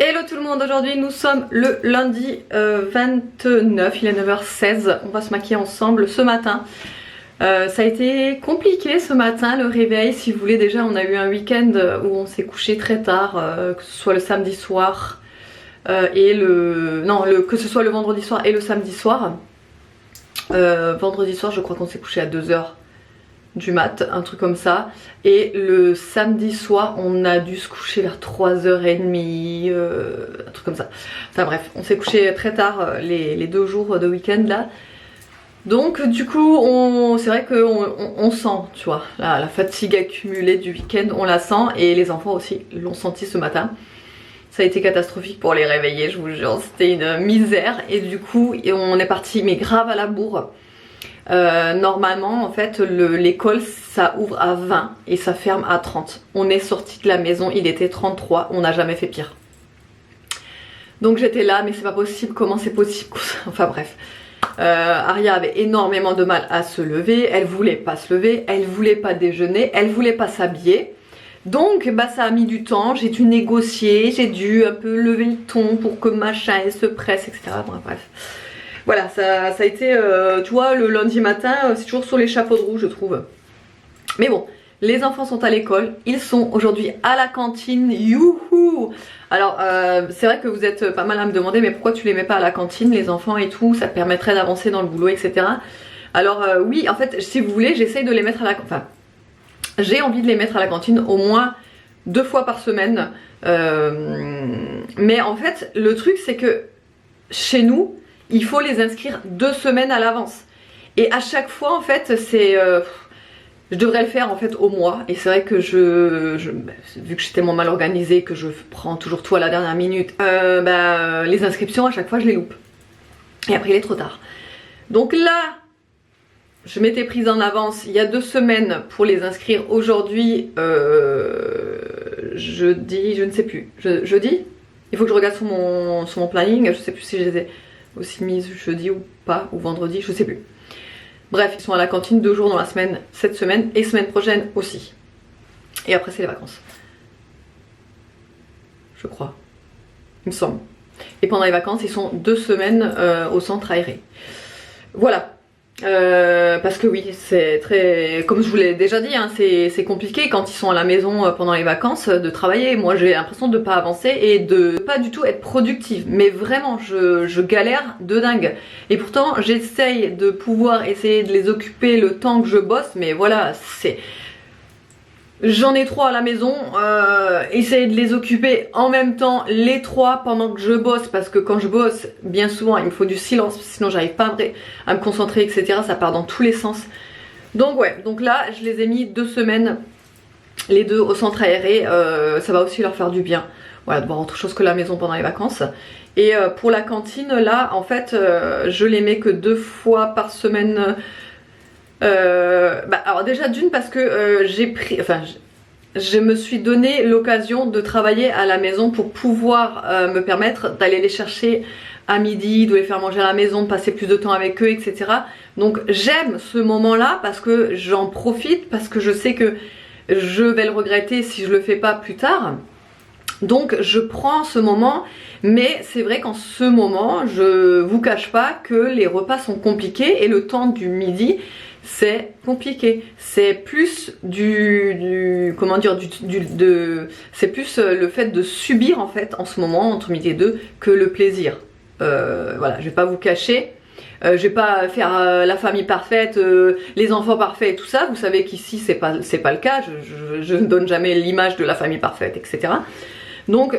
Hello tout le monde, aujourd'hui nous sommes le lundi 29, il est 9h16, on va se maquiller ensemble ce matin. Ça a été compliqué ce matin le réveil, si vous voulez. Déjà on a eu un week-end où on s'est couché très tard, que ce soit le samedi soir que ce soit le vendredi soir et le samedi soir. Vendredi soir je crois qu'on s'est couché à 2h du mat, un truc comme ça, et le samedi soir on a dû se coucher vers 3h30, un truc comme ça. Enfin bref, on s'est couché très tard les 2 jours de week-end là. Donc du coup c'est vrai qu'on sent, tu vois, la fatigue accumulée du week-end, on la sent, et les enfants aussi l'ont senti ce matin. Ça a été catastrophique pour les réveiller, je vous jure, c'était une misère. Et du coup on est parti mais grave à la bourre. Normalement en fait l'école ça ouvre à 20 et ça ferme à 30. On est sorti de la maison, il était 33, on n'a jamais fait pire. Donc j'étais là, mais c'est pas possible, comment c'est possible? Enfin bref. Aria avait énormément de mal à se lever, elle voulait pas se lever, elle voulait pas déjeuner, elle voulait pas s'habiller. Donc bah ça a mis du temps, j'ai dû négocier, j'ai dû un peu lever le ton pour que machin elle se presse, etc. Bref. Voilà, ça a été, tu vois, le lundi matin, c'est toujours sur les chapeaux de roue, je trouve. Mais bon, les enfants sont à l'école, ils sont aujourd'hui à la cantine, youhou! Alors, c'est vrai que vous êtes pas mal à me demander, mais pourquoi tu les mets pas à la cantine, les enfants et tout, ça te permettrait d'avancer dans le boulot, etc. Alors, oui, en fait, si vous voulez, j'essaye de les mettre à la cantine, enfin, j'ai envie de les mettre à la cantine au moins 2 fois par semaine. Mais en fait, le truc, c'est que chez nous, il faut les inscrire 2 semaines à l'avance. Et à chaque fois en fait c'est... je devrais le faire en fait au mois. Et c'est vrai que vu que je suis tellement mal organisée, que je prends toujours tout à la dernière minute, les inscriptions à chaque fois je les loupe. Et après il est trop tard. Donc là, je m'étais prise en avance il y a 2 semaines pour les inscrire. Aujourd'hui, jeudi, je ne sais plus. Jeudi, il faut que je regarde sur mon planning. Je sais plus si je les ai aussi mise jeudi ou pas, ou vendredi, je sais plus. Bref, ils sont à la cantine 2 jours dans la semaine, cette semaine, et semaine prochaine aussi. Et après c'est les vacances. Je crois. Il me semble. Et pendant les vacances, ils sont 2 semaines au centre aéré. Voilà. Parce que oui, c'est très... Comme je vous l'ai déjà dit, hein, c'est compliqué quand ils sont à la maison pendant les vacances de travailler. Moi j'ai l'impression de pas avancer et de pas du tout être productive. Mais vraiment, je galère de dingue. Et pourtant j'essaye de pouvoir essayer de les occuper le temps que je bosse. Mais voilà, c'est... J'en ai 3 à la maison, essayer de les occuper en même temps, les 3 pendant que je bosse, parce que quand je bosse, bien souvent il me faut du silence, sinon j'arrive pas à me concentrer, etc. Ça part dans tous les sens. Donc ouais, donc là je les ai mis 2 semaines, les 2 au centre aéré, ça va aussi leur faire du bien. Voilà, de voir autre chose que la maison pendant les vacances. Et pour la cantine, là en fait, je les mets que 2 fois par semaine. Alors déjà d'une parce que je me suis donné l'occasion de travailler à la maison pour pouvoir me permettre d'aller les chercher à midi, de les faire manger à la maison, de passer plus de temps avec eux, etc. Donc j'aime ce moment là parce que j'en profite, parce que je sais que je vais le regretter si je le fais pas plus tard. Donc je prends ce moment, mais c'est vrai qu'en ce moment, je vous cache pas que les repas sont compliqués et le temps du midi c'est compliqué. C'est plus c'est plus le fait de subir en fait en ce moment entre midi et 2 que le plaisir. Voilà, je vais pas vous cacher. Je vais pas faire la famille parfaite, les enfants parfaits et tout ça. Vous savez qu'ici c'est pas le cas. Je ne donne jamais l'image de la famille parfaite, etc. Donc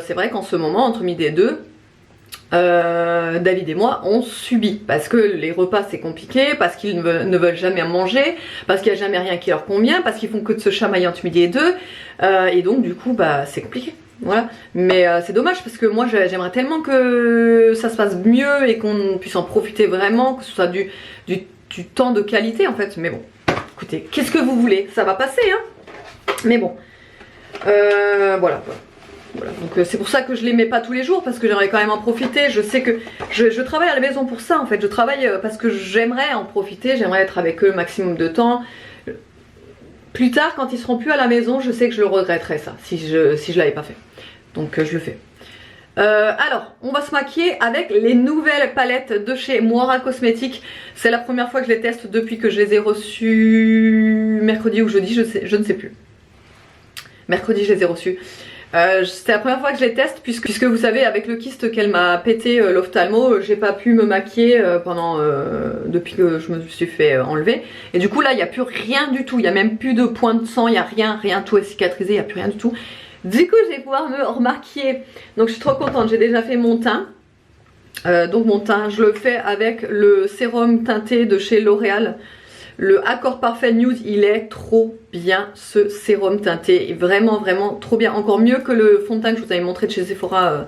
c'est vrai qu'en ce moment entre midi et 2, David et moi on subit parce que les repas c'est compliqué, parce qu'ils ne veulent jamais manger, parce qu'il n'y a jamais rien qui leur convient, parce qu'ils font que de se chamailler entre midi et 2, et donc du coup bah c'est compliqué. Voilà, mais c'est dommage parce que moi j'aimerais tellement que ça se passe mieux et qu'on puisse en profiter vraiment, que ce soit du temps de qualité en fait. Mais bon, écoutez, qu'est-ce que vous voulez, ça va passer hein. Mais bon, voilà. Voilà, donc c'est pour ça que je les mets pas tous les jours, parce que j'aimerais quand même en profiter. Je sais que je travaille à la maison pour ça en fait. Je travaille parce que j'aimerais en profiter, j'aimerais être avec eux le maximum de temps. Plus tard, quand ils seront plus à la maison, je sais que je le regretterai ça, si je l'avais pas fait. Donc je le fais. Alors, on va se maquiller avec les nouvelles palettes de chez Moira Cosmetics. C'est la première fois que je les teste depuis que je les ai reçues mercredi ou jeudi, je ne sais plus. Mercredi, je les ai reçues. C'est la première fois que je les teste puisque vous savez, avec le kyste qu'elle m'a pété l'ophtalmo, j'ai pas pu me maquiller depuis que je me suis fait enlever. Et du coup là, il n'y a plus rien du tout, il n'y a même plus de points de sang, il n'y a rien, tout est cicatrisé, il n'y a plus rien du tout. Du coup, je vais pouvoir me remaquiller. Donc je suis trop contente, j'ai déjà fait mon teint. Donc mon teint, je le fais avec le sérum teinté de chez L'Oréal. Le Accord Parfait Nude, il est trop bien ce sérum teinté, vraiment trop bien, encore mieux que le fond de teint que je vous avais montré de chez Sephora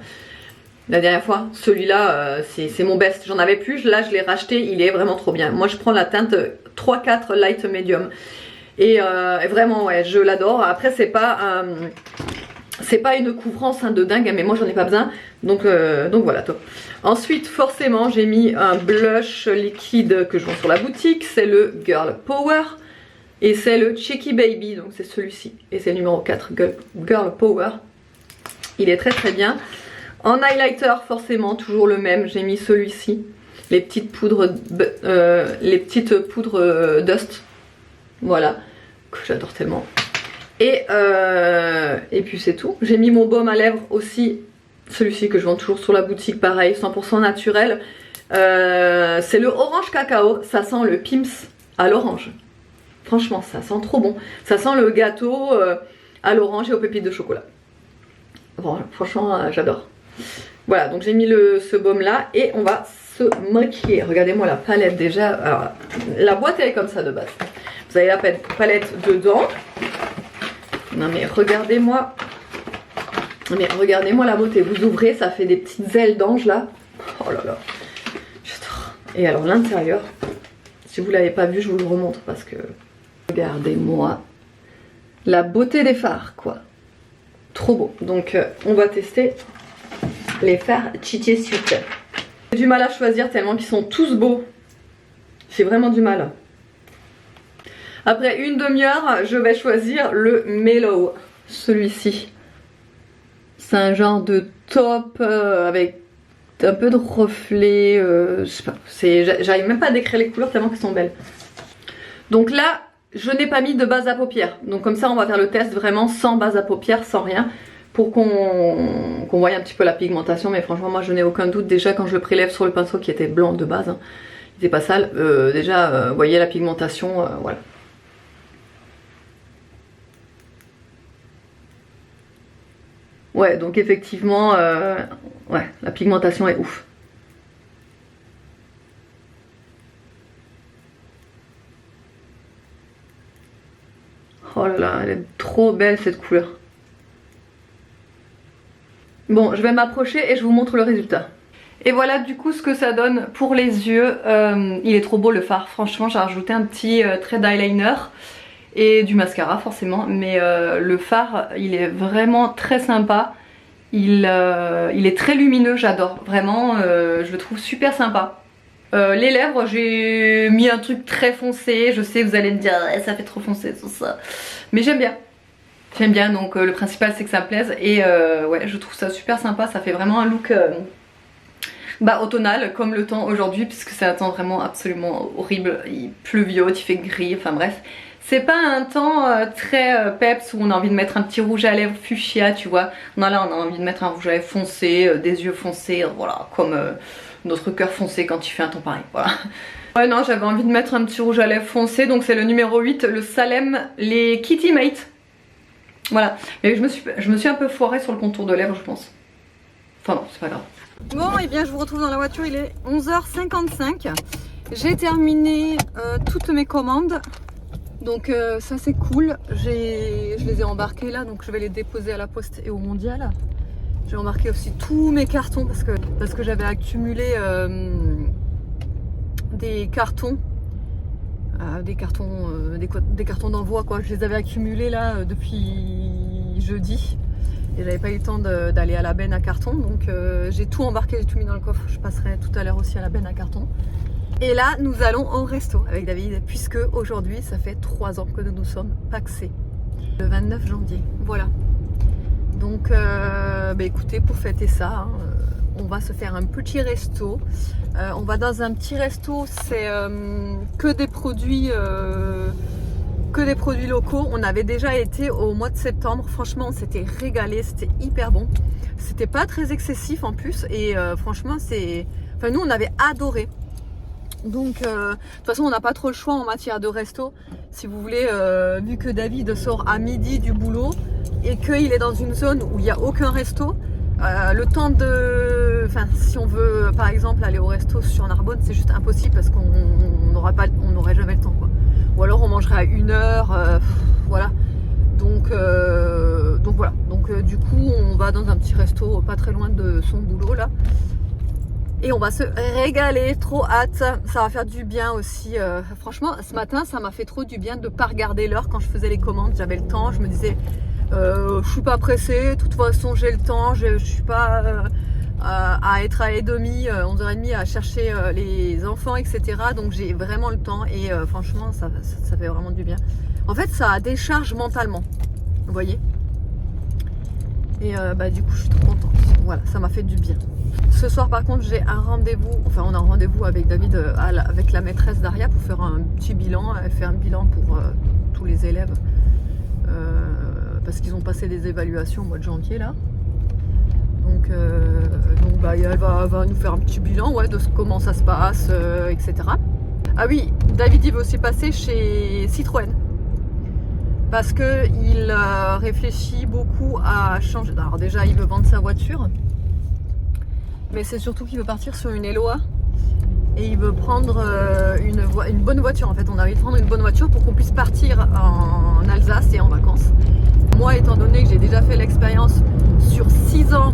la dernière fois. Celui-là c'est mon best, j'en avais plus, là je l'ai racheté, il est vraiment trop bien. Moi je prends la teinte 3-4 Light Medium et vraiment ouais, je l'adore. Après c'est pas une couvrance de dingue, mais moi j'en ai pas besoin, donc voilà, top. Ensuite forcément j'ai mis un blush liquide que je vends sur la boutique, c'est le Girl Power et c'est le Cheeky Baby, donc c'est celui-ci et c'est le numéro 4 Girl Power. Il est très bien. En highlighter forcément toujours le même, j'ai mis celui-ci, les petites poudres Dust, voilà, que j'adore tellement. Et puis c'est tout. J'ai mis mon baume à lèvres aussi, celui-ci que je vends toujours sur la boutique, pareil, 100% naturel. C'est le orange cacao, ça sent le Pim's à l'orange. Franchement, ça sent trop bon. Ça sent le gâteau à l'orange et aux pépites de chocolat. Bon, franchement, j'adore. Voilà, donc j'ai mis ce baume là et on va se maquiller. Regardez-moi la palette déjà. Alors, la boîte elle est comme ça de base. Vous avez la palette dedans. Non mais regardez-moi. Regardez-moi la beauté. Vous ouvrez, ça fait des petites ailes d'ange là. Oh là là. J'adore. Et alors l'intérieur, si vous l'avez pas vu, je vous le remontre parce que regardez-moi la beauté des fards quoi. Trop beau. Donc on va tester les fards Chichi Suite. J'ai du mal à choisir tellement qu'ils sont tous beaux. J'ai vraiment du mal. Après une demi-heure, je vais choisir le Mellow, celui-ci. C'est un genre de taupe avec un peu de reflet, je sais pas, j'arrive même pas à décrire les couleurs tellement qu'elles sont belles. Donc là, je n'ai pas mis de base à paupières, donc comme ça on va faire le test vraiment sans base à paupières, sans rien, pour qu'on voie un petit peu la pigmentation, mais franchement moi je n'ai aucun doute, déjà quand je le prélève sur le pinceau qui était blanc de base, hein, il était pas sale, vous voyez la pigmentation, voilà. Ouais, donc effectivement, ouais, la pigmentation est ouf. Oh là là, elle est trop belle cette couleur. Bon, je vais m'approcher et je vous montre le résultat. Et voilà du coup ce que ça donne pour les yeux. Il est trop beau le fard, franchement j'ai rajouté un petit trait d'eyeliner. Et du mascara forcément, mais le fard il est vraiment très sympa, il est très lumineux, j'adore, vraiment je le trouve super sympa. Les lèvres, j'ai mis un truc très foncé, je sais vous allez me dire ça fait trop foncé tout ça, mais j'aime bien, donc le principal c'est que ça me plaise et ouais je trouve ça super sympa, ça fait vraiment un look automnal comme le temps aujourd'hui puisque c'est un temps vraiment absolument horrible, il pleuviote, il fait gris, enfin bref. C'est pas un temps très peps où on a envie de mettre un petit rouge à lèvres fuchsia, tu vois. Non, là on a envie de mettre un rouge à lèvres foncé, des yeux foncés, voilà, comme notre cœur foncé quand il fait un temps pareil, voilà. Ouais non, j'avais envie de mettre un petit rouge à lèvres foncé, donc c'est le numéro 8, le Salem, les Kitty Mate. Voilà, mais je me suis un peu foirée sur le contour de lèvres je pense. Enfin non, c'est pas grave. Bon, et bien je vous retrouve dans la voiture, il est 11h55. J'ai terminé toutes mes commandes. Donc ça c'est cool, je les ai embarqués là, donc je vais les déposer à la Poste et au Mondial. J'ai embarqué aussi tous mes cartons parce que j'avais accumulé des cartons d'envoi quoi. Je les avais accumulés là depuis jeudi et j'avais pas eu le temps d'aller à la benne à carton, donc j'ai tout embarqué, j'ai tout mis dans le coffre. Je passerai tout à l'heure aussi à la benne à carton. Et là nous allons au resto avec David puisque aujourd'hui ça fait 3 ans que nous nous sommes pacsés. Le 29 janvier, voilà. Donc écoutez, pour fêter ça, hein, on va se faire un petit resto. On va dans un petit resto, c'est que des produits locaux. On avait déjà été au mois de septembre. Franchement, on s'était régalé, c'était hyper bon. C'était pas très excessif en plus. Et franchement, nous, on avait adoré. Donc, de toute façon, on n'a pas trop le choix en matière de resto. Si vous voulez, vu que David sort à midi du boulot et qu'il est dans une zone où il n'y a aucun resto, le temps de... Enfin, si on veut, par exemple, aller au resto sur Narbonne, c'est juste impossible parce qu'on n'aurait jamais le temps, quoi. Ou alors on mangerait à 1h, voilà. Donc voilà. Donc du coup, on va dans un petit resto pas très loin de son boulot, là. Et on va se régaler, trop hâte, ça va faire du bien aussi. Franchement, ce matin, ça m'a fait trop du bien de ne pas regarder l'heure quand je faisais les commandes. J'avais le temps, je me disais, je suis pas pressée, de toute façon j'ai le temps, je suis pas à être à 11h30 à chercher les enfants, etc. Donc j'ai vraiment le temps et franchement, ça fait vraiment du bien. En fait, ça décharge mentalement, vous voyez. Et du coup, je suis trop contente. Voilà, ça m'a fait du bien. Ce soir, par contre, j'ai un rendez-vous. Enfin, on a un rendez-vous avec David, avec la maîtresse Daria pour faire un petit bilan. Elle fait un bilan pour tous les élèves. Parce qu'ils ont passé des évaluations au mois de janvier, là. Donc elle va nous faire un petit bilan, ouais, de comment ça se passe, etc. Ah oui, David, il veut aussi passer chez Citroën. Parce qu'il réfléchit beaucoup à changer. Alors déjà, il veut vendre sa voiture. Mais c'est surtout qu'il veut partir sur une Eloa. Et il veut prendre une bonne voiture. En fait, on a envie de prendre une bonne voiture pour qu'on puisse partir en Alsace et en vacances. Moi, étant donné que j'ai déjà fait l'expérience sur 6 ans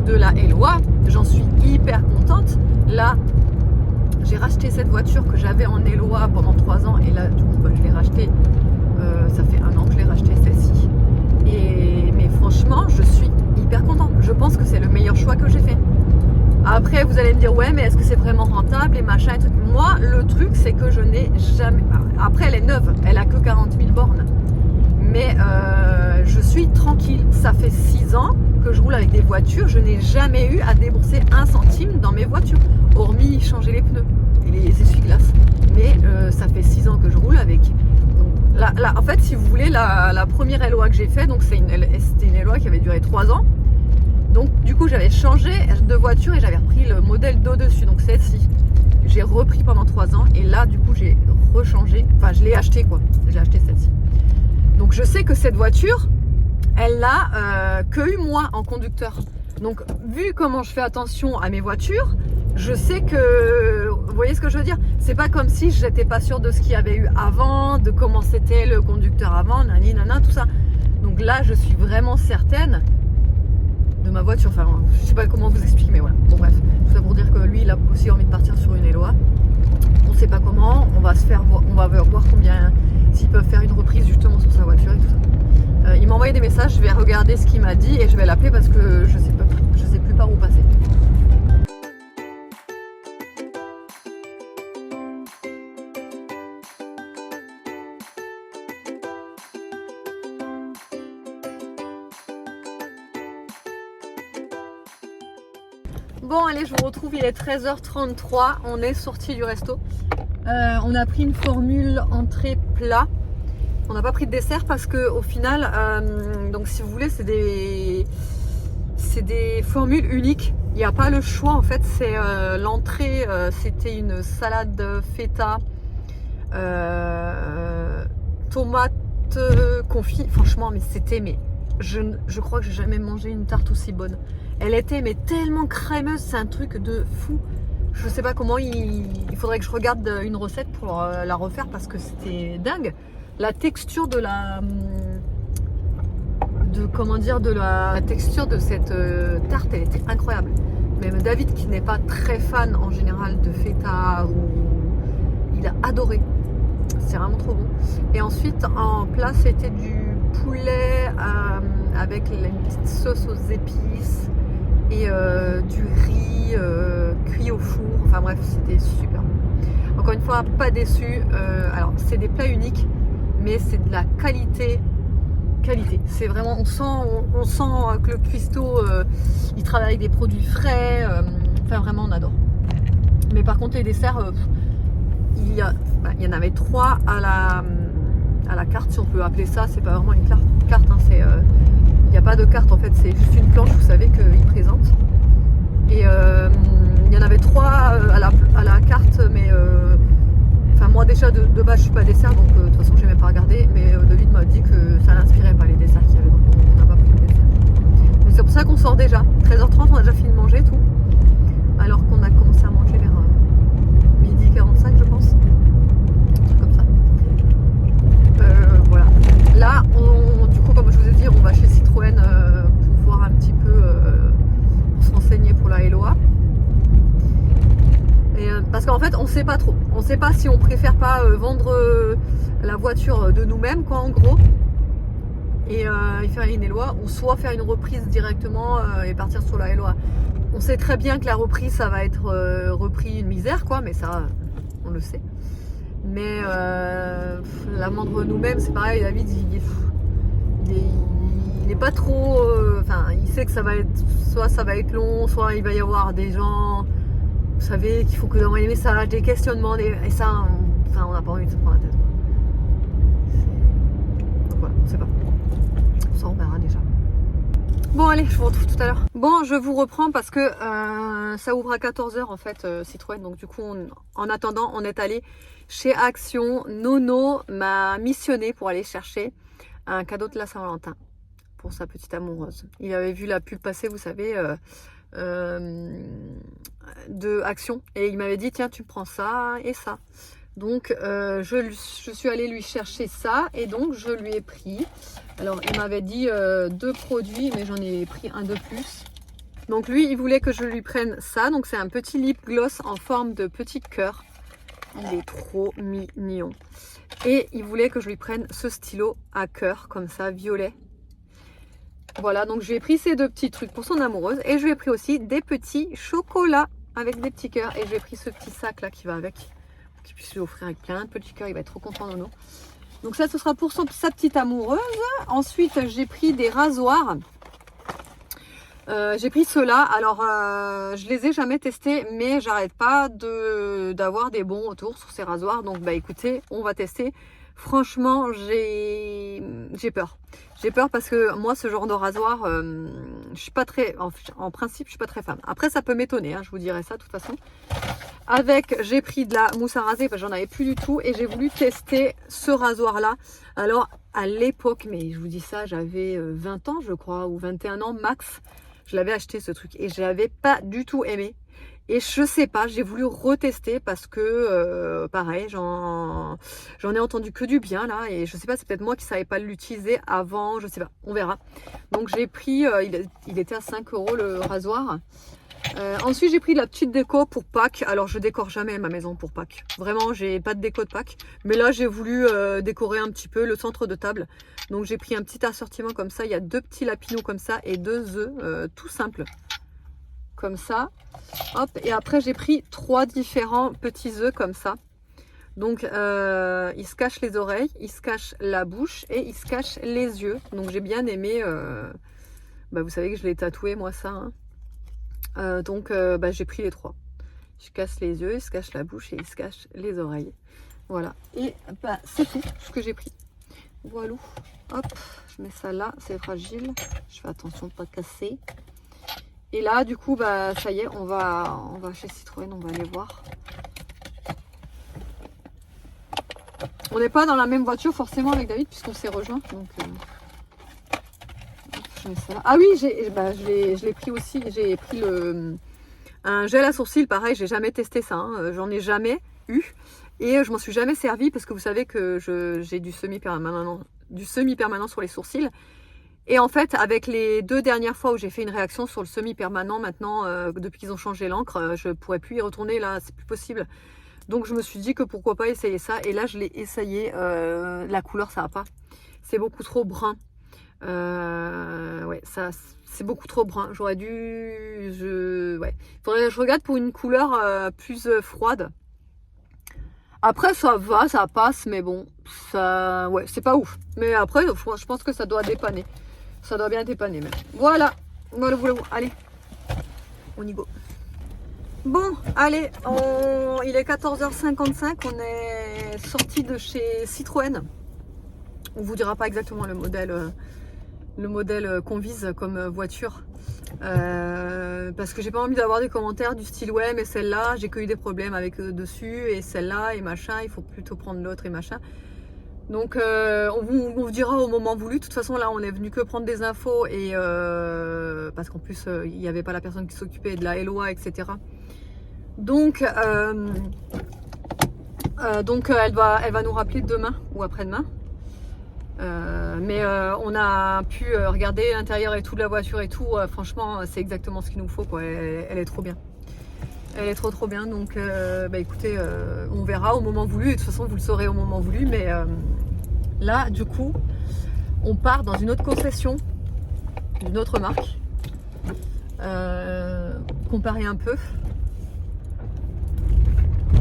de la Eloa, j'en suis hyper contente. Là, j'ai racheté cette voiture que j'avais en Eloa pendant 3 ans. Et là, du coup, je l'ai rachetée. Ça fait 1 an que je l'ai rachetée, celle-ci. Mais franchement, je suis hyper contente. Je pense que c'est le meilleur choix que j'ai fait. Après, vous allez me dire, ouais, mais est-ce que c'est vraiment rentable et machin et truc. Moi, le truc, c'est que je n'ai jamais... Après, elle est neuve, elle a que 40 000 bornes. Mais je suis tranquille. Ça fait 6 ans que je roule avec des voitures. Je n'ai jamais eu à débourser 1 centime dans mes voitures, hormis changer les pneus et les essuie-glaces. Mais ça fait 6 ans que je roule avec. Donc, là, en fait, si vous voulez, la première Eloa que j'ai fait, donc c'était une Eloa qui avait duré 3 ans. Donc du coup j'avais changé de voiture et j'avais repris le modèle d'au-dessus, donc celle-ci. J'ai repris pendant 3 ans et là du coup j'ai rechangé, enfin je l'ai acheté quoi, j'ai acheté celle-ci. Donc je sais que cette voiture, elle n'a que eu moi en conducteur. Donc vu comment je fais attention à mes voitures, je sais que, vous voyez ce que je veux dire, c'est pas comme si j'étais pas sûre de ce qu'il y avait eu avant, de comment c'était le conducteur avant, nani nana, tout ça. Donc là je suis vraiment certaine de ma voiture, enfin je sais pas comment vous expliquer, mais voilà, bon bref, tout ça pour dire que lui il a aussi envie de partir sur une Eloa. On sait pas comment, on va voir combien, s'ils peuvent faire une reprise justement sur sa voiture et tout ça. Il m'a envoyé des messages, je vais regarder ce qu'il m'a dit et je vais l'appeler parce que je sais plus par où passer. Bon allez, je vous retrouve, il est 13h33, on est sorti du resto. On a pris une formule entrée plat. On n'a pas pris de dessert parce que au final, donc si vous voulez, c'est des formules uniques. Il n'y a pas le choix en fait. C'est l'entrée, c'était une salade feta, tomate confit. Franchement, mais je crois que j'ai jamais mangé une tarte aussi bonne. Elle était mais tellement crémeuse, c'est un truc de fou. Je sais pas comment, il faudrait que je regarde une recette pour la refaire parce que c'était dingue. La texture de la texture de cette tarte, elle était incroyable. Même David, qui n'est pas très fan en général de feta, il a adoré. C'est vraiment trop bon. Et ensuite en plat, c'était du poulet avec une petite sauce aux épices et du riz cuit au four. Enfin bref, c'était super bon. Encore une fois, pas déçu. Alors c'est des plats uniques, mais c'est de la qualité qualité. C'est vraiment, on sent que le cuistot, il travaille avec des produits frais. Enfin, vraiment, on adore. Mais par contre, les desserts, il y en avait 3 à la carte, si on peut appeler ça. C'est pas vraiment une carte, hein, il n'y a pas de carte en fait, c'est juste une planche, vous savez, qu'ils présentent. Et il y en avait 3 à la carte, mais enfin moi déjà de base je suis pas dessert, donc de toute façon j'ai même pas regardé, mais David m'a dit que ça l'inspirait pas les desserts qu'il y avait, donc on n'a pas pris de dessert. Donc c'est pour ça qu'on sort déjà. 13h30, on a déjà fini de manger tout, alors qu'on a commencé à manger vers 12h45 je pense. Un truc comme ça. Voilà. Là, du coup, comme je vous ai dit, on va chez Citroën pour voir un petit peu, pour se renseigner pour la Eloa. Et, parce qu'en fait, on sait pas trop. On sait pas si on préfère pas vendre la voiture de nous-mêmes, quoi, en gros, et faire une Eloa, ou soit faire une reprise directement et partir sur la Eloa. On sait très bien que la reprise, ça va être repris une misère, quoi, mais ça, on le sait. Mais la vendre nous-mêmes, c'est pareil. David, il est pas trop. Enfin, il sait que ça va être long, soit il va y avoir des gens, vous savez, qu'il faut que d'envoyer des messages, des questionnements, et ça, on n'a pas envie de se prendre la tête. Donc voilà, on sait pas. Ça, on verra déjà. Bon, allez, je vous retrouve tout à l'heure. Bon, je vous reprends parce que ça ouvre à 14h en fait, Citroën. Donc du coup, en attendant, on est allé chez Action. Nono m'a missionné pour aller chercher un cadeau de la Saint-Valentin pour sa petite amoureuse. Il avait vu la pub passer, vous savez, de Action. Et il m'avait dit, tiens, tu prends ça et ça. Donc je suis allée lui chercher ça et donc je lui ai pris. Alors il m'avait dit 2 produits, mais j'en ai pris un de plus. Donc lui il voulait que je lui prenne ça. Donc c'est un petit lip gloss en forme de petit cœur. Il est trop mignon. Et il voulait que je lui prenne ce stylo à cœur comme ça, violet. Voilà, donc je lui ai pris ces 2 petits trucs pour son amoureuse. Et je lui ai pris aussi des petits chocolats avec des petits cœurs. Et je lui ai pris ce petit sac là qui va avec, qu'il puisse lui offrir avec plein de petits cœurs. Il va être trop content, Nono. Donc ça, ce sera pour sa petite amoureuse. Ensuite, j'ai pris des rasoirs. J'ai pris ceux-là. Alors, je les ai jamais testés, mais j'arrête pas d'avoir des bons retours sur ces rasoirs. Donc, bah écoutez, on va tester. Franchement, j'ai peur. J'ai peur parce que moi, ce genre de rasoir, je suis pas très, en principe, je suis pas très fan. Après, ça peut m'étonner, hein, je vous dirai ça de toute façon. J'ai pris de la mousse à raser parce que j'en avais plus du tout et j'ai voulu tester ce rasoir-là. Alors, à l'époque, mais je vous dis ça, j'avais 20 ans, je crois, ou 21 ans max. Je l'avais acheté ce truc et je l'avais pas du tout aimé. Et je sais pas, j'ai voulu retester parce que pareil, j'en ai entendu que du bien là. Et je sais pas, c'est peut-être moi qui savais pas l'utiliser avant, je sais pas, on verra. Donc j'ai pris, il était à 5 € le rasoir. Ensuite j'ai pris de la petite déco pour Pâques. Alors je décore jamais ma maison pour Pâques. Vraiment, j'ai pas de déco de Pâques. Mais là j'ai voulu décorer un petit peu le centre de table. Donc j'ai pris un petit assortiment comme ça. Il y a 2 petits lapinous comme ça et 2 œufs tout simples. Comme ça, hop, et après j'ai pris 3 différents petits œufs comme ça. Donc ils se cachent les oreilles, ils se cachent la bouche et ils se cachent les yeux. Donc j'ai bien aimé, vous savez que je l'ai tatoué moi ça, hein. Donc j'ai pris les 3. Je casse les yeux, il se cache la bouche et il se cache les oreilles. Voilà, et c'est tout ce que j'ai pris. Voilà, hop, je mets ça là, c'est fragile, je fais attention de ne pas casser. Et là, du coup, ça y est, on va chez Citroën, on va aller voir. On n'est pas dans la même voiture forcément avec David puisqu'on s'est rejoint. Donc, je mets ça là. Ah oui, je l'ai pris aussi. J'ai pris un gel à sourcils, pareil, j'ai jamais testé ça. Hein, j'en ai jamais eu et je m'en suis jamais servi parce que vous savez que j'ai du semi-permanent sur les sourcils. Et en fait, avec les 2 dernières fois où j'ai fait une réaction sur le semi-permanent, maintenant, depuis qu'ils ont changé l'encre, je ne pourrais plus y retourner, là, c'est plus possible. Donc je me suis dit que pourquoi pas essayer ça. Et là, je l'ai essayé, la couleur, ça va pas. C'est beaucoup trop brun. Ouais, ça, c'est beaucoup trop brun. J'aurais dû... Ouais. Faudrait que je regarde pour une couleur plus froide. Après ça va, ça passe, mais bon, ça, ouais, c'est pas ouf. Mais après, je pense que ça doit dépanner. Ça doit bien dépanner même. Voilà, voilà, allez, on y go. Bon, allez, il est 14h55, on est sorti de chez Citroën. On vous dira pas exactement le modèle qu'on vise comme voiture. Parce que j'ai pas envie d'avoir des commentaires du style ouais mais celle-là j'ai que eu des problèmes avec eux dessus et celle-là et machin, il faut plutôt prendre l'autre et machin. Donc on vous dira au moment voulu. De toute façon là on est venu que prendre des infos et parce qu'en plus il n'y avait pas la personne qui s'occupait de la LOA etc. Donc elle va nous rappeler demain ou après-demain. Mais on a pu regarder l'intérieur et tout de la voiture et tout. Franchement, c'est exactement ce qu'il nous faut, quoi. Elle est trop bien. Elle est trop bien. Donc, bah, écoutez, on verra au moment voulu. Et de toute façon, vous le saurez au moment voulu. Mais là, du coup, on part dans une autre concession, d'une autre marque. Comparer un peu.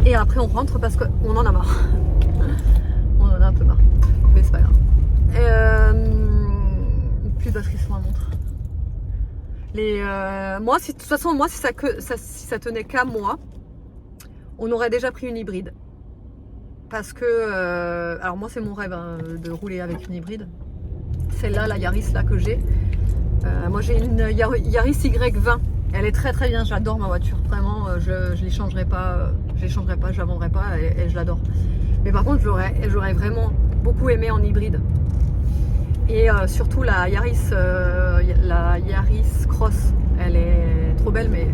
Et après, on rentre parce qu'on en a marre. On en a un peu marre. Mais c'est pas grave. Plus de batterie sur ma montre. Moi, de toute façon, moi, si ça tenait qu'à moi, on aurait déjà pris une hybride. Parce que, alors moi, c'est mon rêve hein, de rouler avec une hybride. Celle-là, la Yaris là que j'ai. Moi, j'ai une Yaris Y20. Elle est très bien. J'adore ma voiture. Vraiment, je les changerai pas. Je la vendrai pas et je l'adore. Mais par contre, j'aurais vraiment beaucoup aimé en hybride. Et surtout la Yaris Cross, elle est trop belle, mais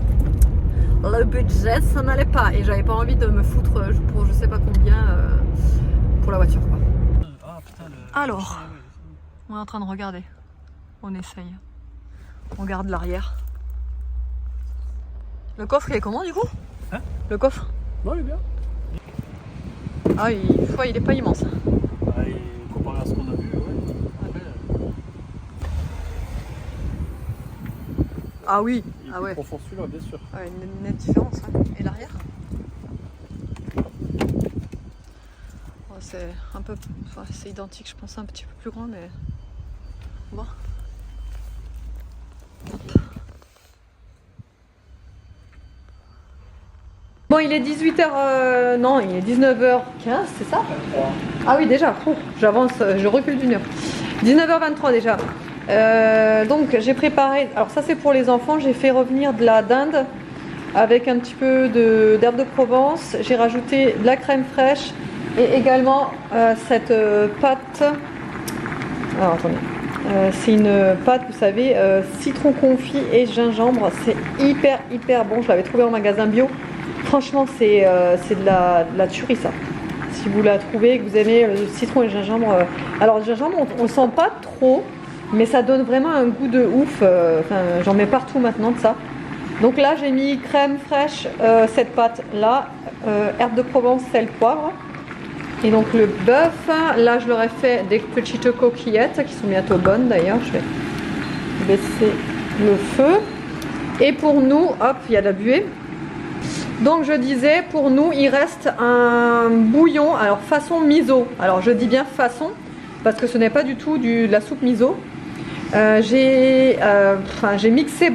le budget ça n'allait pas et j'avais pas envie de me foutre pour je sais pas combien pour la voiture quoi. Alors, on est en train de regarder, on essaye, on regarde l'arrière. Le coffre il est comment du coup? Hein? Le coffre? Ouais, il est bien. Ah il est pas immense. Comparé à ce qu'on a vu, ouais. Ah oui, il est ah ouais. plus profond celui-là, bien sûr. Ouais, une nette différence. Hein. Et l'arrière c'est un peu, enfin, c'est identique, je pense, un petit peu plus grand, mais on va voir. Bon, il est 18h, non, il est 19h15, c'est ça? 23. Ah oui, déjà, j'avance, je recule d'une heure. 19h23 déjà. Donc j'ai préparé, alors ça c'est pour les enfants, j'ai fait revenir de la dinde avec un petit peu d'herbe de Provence, j'ai rajouté de la crème fraîche et également cette pâte, alors attendez, c'est une pâte vous savez, citron confit et gingembre, c'est hyper bon, je l'avais trouvé en magasin bio, franchement c'est de la tuerie ça. Si vous la trouvez, que vous aimez le citron et le gingembre, alors le gingembre on sent pas trop, mais ça donne vraiment un goût de ouf, j'en mets partout maintenant de ça. Donc là j'ai mis crème fraîche, cette pâte là, herbe de Provence, sel, poivre. Et donc le bœuf, là je leur ai fait des petites coquillettes qui sont bientôt bonnes d'ailleurs, je vais baisser le feu. Et pour nous, hop, il y a de la buée. Donc je disais, pour nous il reste un bouillon, alors façon miso, alors je dis bien façon, parce que ce n'est pas du tout de la soupe miso. J'ai mixé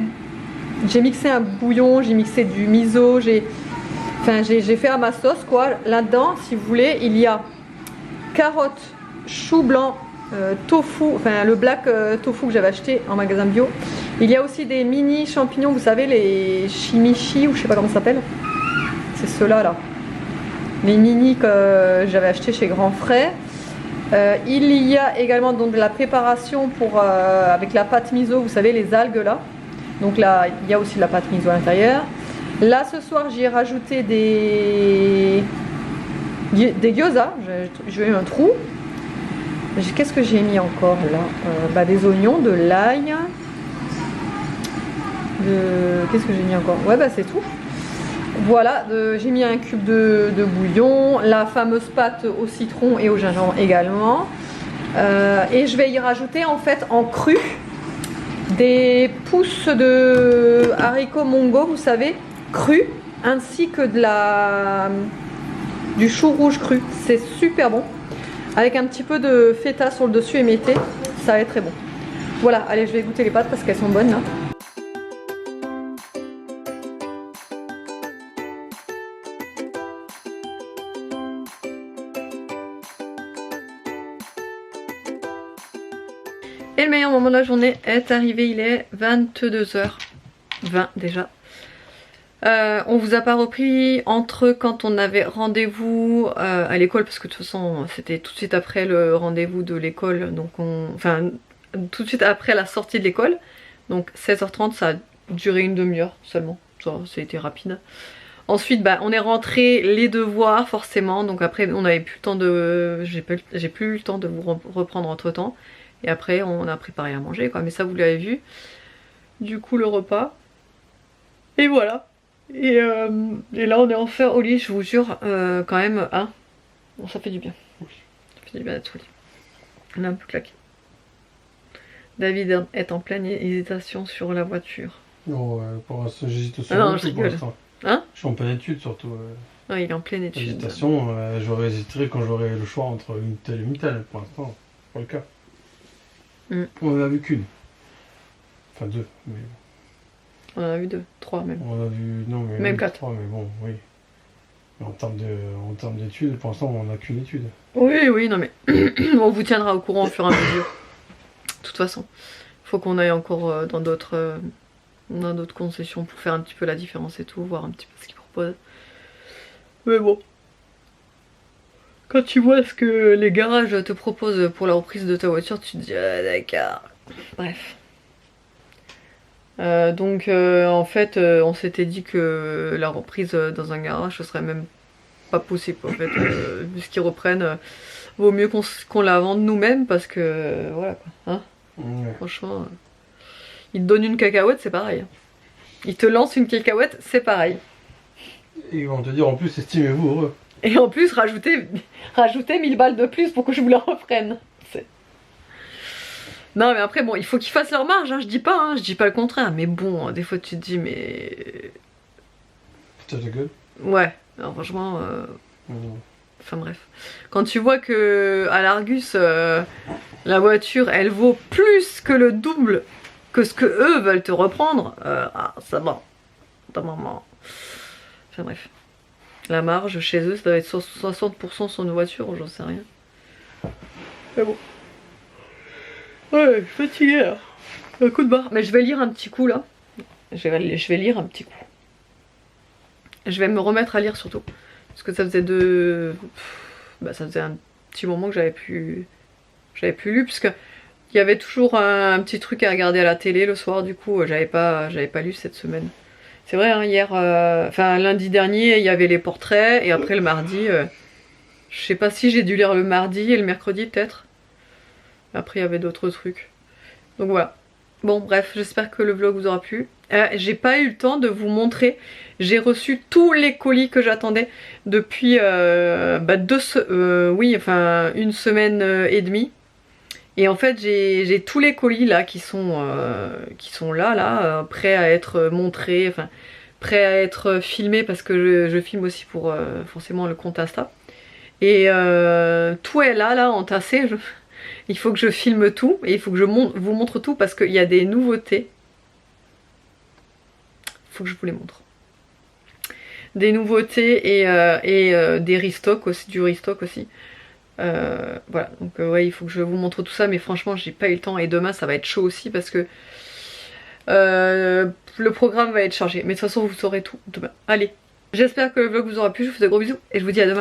un bouillon, j'ai mixé du miso, j'ai fait à ma sauce quoi. Là-dedans, si vous voulez, il y a carottes, chou blanc, tofu, enfin le black tofu que j'avais acheté en magasin bio. Il y a aussi des mini champignons, vous savez, les chimichi ou je sais pas comment ça s'appelle. C'est ceux-là là. Les mini que j'avais acheté chez Grand Frais. Il y a également donc de la préparation pour avec la pâte miso, vous savez les algues là. Donc là il y a aussi de la pâte miso à l'intérieur. Là ce soir j'y ai rajouté des gyoza, j'ai eu un trou. Qu'est-ce que j'ai mis encore là, des oignons, de l'ail. Qu'est-ce que j'ai mis encore? Ouais c'est tout. Voilà, j'ai mis un cube de bouillon, la fameuse pâte au citron et au gingembre également. Et je vais y rajouter en fait en cru des pousses de haricots mongo, vous savez, crus, ainsi que de la du chou rouge cru. C'est super bon. Avec un petit peu de feta sur le dessus émietté, ça va être très bon. Voilà, allez, je vais goûter les pâtes parce qu'elles sont bonnes là. Et le meilleur moment de la journée est arrivé, il est 22h20 déjà. On vous a pas repris entre quand on avait rendez-vous à l'école, parce que de toute façon c'était tout de suite après le rendez-vous de l'école, donc enfin tout de suite après la sortie de l'école, donc 16h30, ça a duré une demi-heure seulement, ça a été rapide. Ensuite bah, on est rentré les devoirs forcément, donc après on avait plus le temps de, j'ai plus eu le temps de vous reprendre entre temps, et après on a préparé à manger quoi, mais ça vous l'avez vu, du coup le repas, et voilà. Et là on est enfin au lit, je vous jure, quand même, hein, bon, ça fait du bien. Ça fait du bien d'être au lit. On est un peu claqué. David est en pleine hésitation sur la voiture. Non, pour l'instant j'hésite sur non, je rigole. Hein, je suis en pleine étude surtout. Ah, il est en pleine étude. Hésitation, j'aurais hésité quand j'aurais le choix entre une telle et une telle. Pour l'instant, c'est pas le cas. On en a vu qu'une. Enfin deux, mais... On en a vu 2, 3 même. On a vu, non mais même 4. 3, mais bon, oui. Mais en termes d'études, pour l'instant on n'a qu'une étude. Oui, oui, non mais on vous tiendra au courant au fur et à mesure. De toute façon, faut qu'on aille encore dans d'autres concessions pour faire un petit peu la différence et tout, voir un petit peu ce qu'ils proposent. Mais bon, quand tu vois ce que les garages te proposent pour la reprise de ta voiture, tu te dis ah d'accord. Bref. Donc en fait on s'était dit que la reprise dans un garage ce serait même pas possible en fait, vu ce qu'ils reprennent, vaut mieux qu'on la vende nous-mêmes parce que voilà quoi, hein, ouais. Franchement, ils te donnent une cacahuète, c'est pareil, ils te lancent une cacahuète, c'est pareil, et ils vont te dire en plus estimez-vous heureux, et en plus rajoutez 1000 balles de plus pour que je vous la reprenne. Non mais après bon, il faut qu'ils fassent leur marge, hein, je dis pas le contraire, mais bon, des fois tu te dis mais... Putain de gueule. Ouais, alors franchement... Enfin bref. Quand tu vois que à l'Argus, la voiture elle vaut plus que le double que ce que eux veulent te reprendre, ah ça va. Enfin bref. La marge chez eux ça doit être 60% sur une voiture, j'en sais rien. Mais bon. Ouais, je suis fatiguée là. Un coup de barre. Mais je vais lire un petit coup là. Je vais lire un petit coup. Je vais me remettre à lire surtout. Parce que ça faisait ça faisait un petit moment que j'avais plus lu. Puisque il y avait toujours un petit truc à regarder à la télé le soir. Du coup, j'avais pas lu cette semaine. C'est vrai, hein, hier, enfin lundi dernier, il y avait les portraits. Et après le mardi, je sais pas si j'ai dû lire le mardi et le mercredi peut-être. Après il y avait d'autres trucs. Donc voilà. Bon bref, j'espère que le vlog vous aura plu. J'ai pas eu le temps de vous montrer. J'ai reçu tous les colis que j'attendais depuis une semaine et demie. Et en fait j'ai tous les colis là qui sont là, prêts à être montrés, enfin prêts à être filmés parce que je filme aussi pour forcément le compte Insta. Et tout est là entassé. Il faut que je filme tout et il faut que je vous montre tout parce qu'il y a des nouveautés. Il faut que je vous les montre. Des nouveautés et des restocks aussi, du restock aussi. Voilà, donc ouais, il faut que je vous montre tout ça, mais franchement j'ai pas eu le temps et demain ça va être chaud aussi parce que le programme va être chargé. Mais de toute façon vous saurez tout demain. Allez, j'espère que le vlog vous aura plu, je vous fais de gros bisous et je vous dis à demain.